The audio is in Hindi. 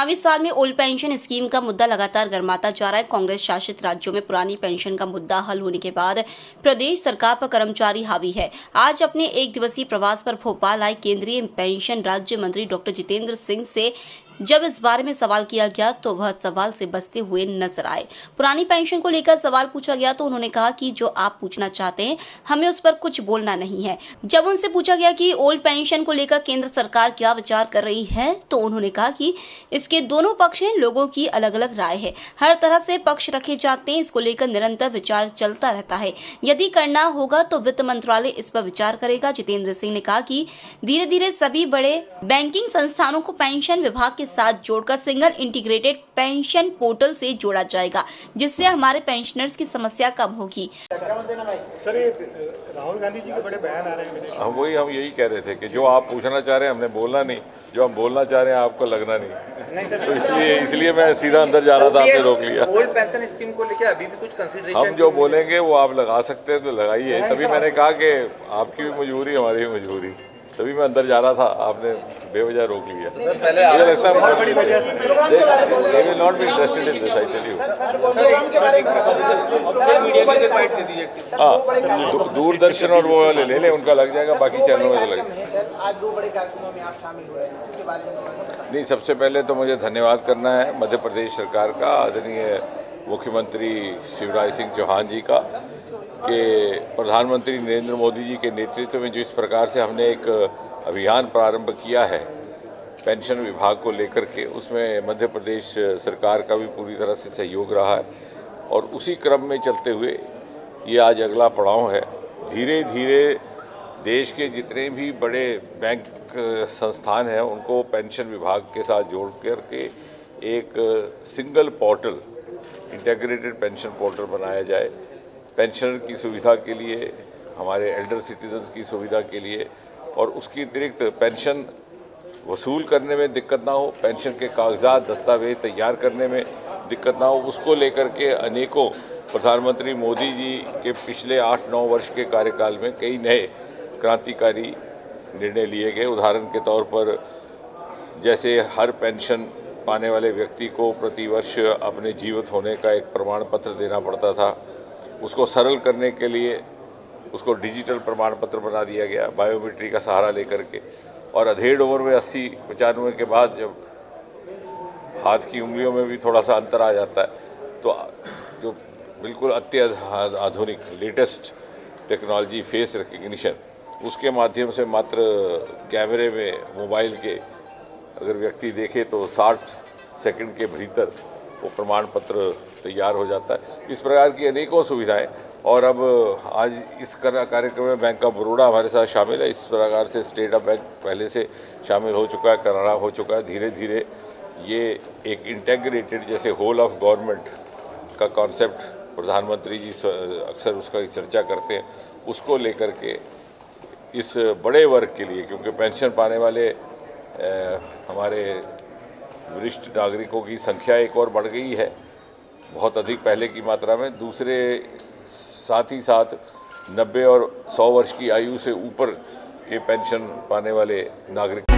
चुनावी साल में ओल्ड पेंशन स्कीम का मुद्दा लगातार गर्माता जा रहा है। कांग्रेस शासित राज्यों में पुरानी पेंशन का मुद्दा हल होने के बाद प्रदेश सरकार पर कर्मचारी हावी है। आज अपने एक दिवसीय प्रवास पर भोपाल आए केंद्रीय पेंशन राज्य मंत्री डॉक्टर जितेंद्र सिंह से जब इस बारे में सवाल किया गया तो वह सवाल से बचते हुए नजर आए। पुरानी पेंशन को लेकर सवाल पूछा गया तो उन्होंने कहा कि जो आप पूछना चाहते हैं हमें उस पर कुछ बोलना नहीं है। जब उनसे पूछा गया कि ओल्ड पेंशन को लेकर केंद्र सरकार क्या विचार कर रही है तो उन्होंने कहा कि इसके दोनों पक्ष हैं, लोगों की अलग अलग राय है, हर तरह से पक्ष रखे जाते हैं, इसको लेकर निरंतर विचार चलता रहता है। यदि करना होगा तो वित्त मंत्रालय इस पर विचार करेगा। जितेंद्र सिंह ने कहा कि धीरे धीरे सभी बड़े बैंकिंग संस्थानों को पेंशन विभाग के साथ जोड़कर सिंगल इंटीग्रेटेड पेंशन पोर्टल से जोड़ा जाएगा, जिससे हमारे पेंशनर्स की समस्या कम होगी। सर, राहुल गांधी जी के बड़े बयान आ रहे हैं। हम यही कह रहे थे कि जो आप पूछना चाह रहे हैं हमने बोलना नहीं, जो हम बोलना चाह रहे हैं आपको लगना नहीं तो इसलिए मैं सीधा अंदर जा रहा था, आपने रोक लिया। ओल्ड पेंशन स्कीम को लेकर अभी भी कुछ कंसीडरेशन हम जो बोलेंगे वो आप लगा सकते हैं तो लगाइए। तभी मैंने कहा कि आपकी भी मजबूरी हमारी भी मजबूरी, तभी मैं अंदर जा रहा था, आपने बेवजह रोक लिया। तो सर पहले मुझे लगता है they will not be interested in this, I tell you। हाँ, दूरदर्शन और वो वाले ले लें, उनका लग जाएगा, बाकी चैनलों में तो लगेगा। आज दो बड़े कार्यक्रमों में आप शामिल हो रहे हैं, उसके बारे में थोड़ा सा बताएं। नहीं, सबसे पहले तो मुझे धन्यवाद करना है मध्य प्रदेश सरकार का, आदरणीय मुख्यमंत्री शिवराज सिंह चौहान जी का, कि प्रधानमंत्री नरेंद्र मोदी जी के नेतृत्व में जो इस प्रकार से हमने एक अभियान प्रारंभ किया है पेंशन विभाग को लेकर के, उसमें मध्य प्रदेश सरकार का भी पूरी तरह से सहयोग रहा है। और उसी क्रम में चलते हुए ये आज अगला पड़ाव है। धीरे धीरे देश के जितने भी बड़े बैंक संस्थान हैं उनको पेंशन विभाग के साथ जोड़ करके एक single portal, integrated pension portal बनाया जाए। पेंशनर की सुविधा के लिए, हमारे एल्डर सिटीजन्स की सुविधा के लिए, और उसकी अतिरिक्त पेंशन वसूल करने में दिक्कत ना हो, पेंशन के कागजात दस्तावेज तैयार करने में दिक्कत ना हो, उसको लेकर के अनेकों प्रधानमंत्री मोदी जी के पिछले 8-9 वर्ष के कार्यकाल में कई नए क्रांतिकारी निर्णय लिए गए। उदाहरण के तौर पर जैसे हर पेंशन पाने वाले व्यक्ति को प्रतिवर्ष अपने जीवित होने का एक प्रमाण पत्र देना पड़ता था, उसको सरल करने के लिए उसको डिजिटल प्रमाण पत्र बना दिया गया बायोमेट्री का सहारा लेकर के। और अधेड़ उम्र में 80-95 के बाद जब हाथ की उंगलियों में भी थोड़ा सा अंतर आ जाता है तो जो बिल्कुल आधुनिक लेटेस्ट टेक्नोलॉजी फेस रिकग्निशन, उसके माध्यम से मात्र कैमरे में मोबाइल के अगर व्यक्ति देखे तो 60 सेकंड के भीतर वो प्रमाण पत्र तैयार हो जाता है। इस प्रकार की अनेकों सुविधाएं, और अब आज इस कार्यक्रम में बैंक ऑफ बड़ौदा हमारे साथ शामिल है। इस प्रकार से स्टेट ऑफ बैंक पहले से शामिल हो चुका है, करारा हो चुका है। धीरे धीरे ये एक इंटीग्रेटेड, जैसे होल ऑफ गवर्नमेंट का कॉन्सेप्ट प्रधानमंत्री जी अक्सर उसका चर्चा करते हैं, उसको लेकर के इस बड़े वर्ग के लिए, क्योंकि पेंशन पाने वाले हमारे वरिष्ठ नागरिकों की संख्या एक और बढ़ गई है, बहुत अधिक पहले की मात्रा में। दूसरे साथ ही साथ 90 और 100 वर्ष की आयु से ऊपर के पेंशन पाने वाले नागरिक